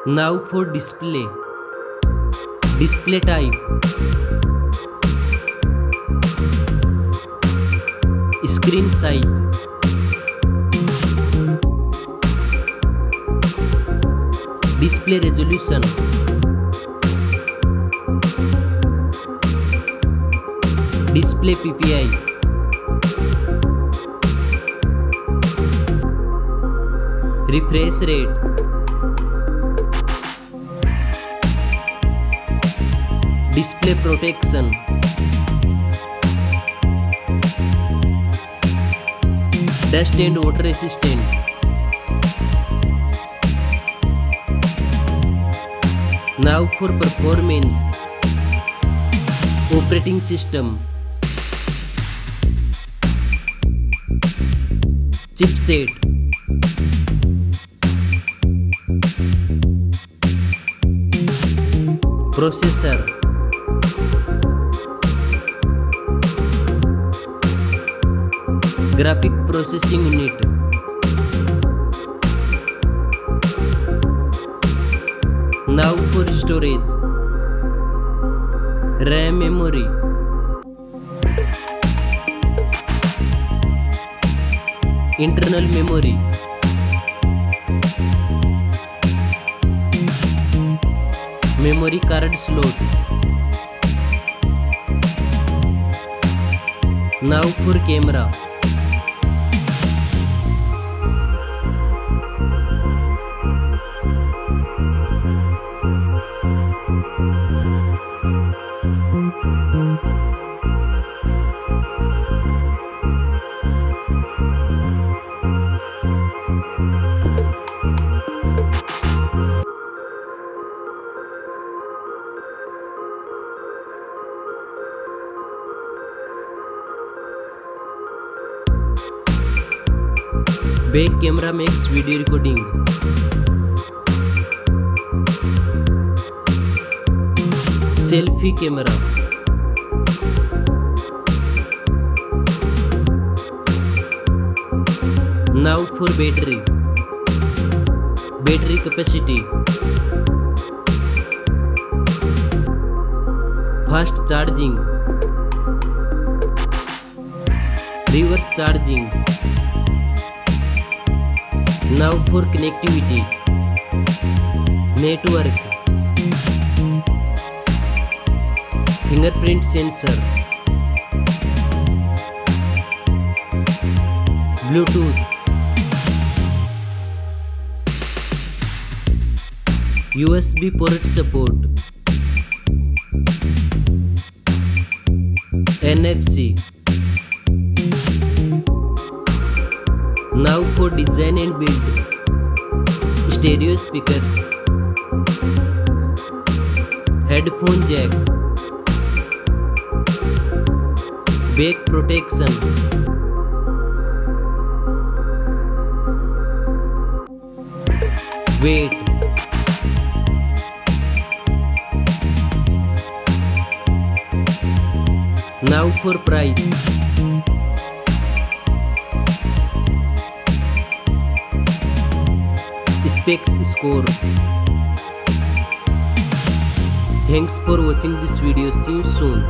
Now for display. Display type. Screen size. Display resolution. Display PPI. Refresh rate. Display protection. Dust and water resistant. Now for performance. Operating system. Chipset. Processor. Graphic processing unit. Now for storage. RAM memory. Internal memory. Memory card slot. Now for camera. Back camera makes video recording. Selfie camera. Now for battery. Battery capacity. Fast charging. Reverse charging. Now for connectivity. Network. Fingerprint sensor. Bluetooth. USB port support. NFC. Now for design and build. Stereo speakers. Headphone jack. Back protection. Weight. Now for price. Specs score. Thanks for watching this video. See you soon.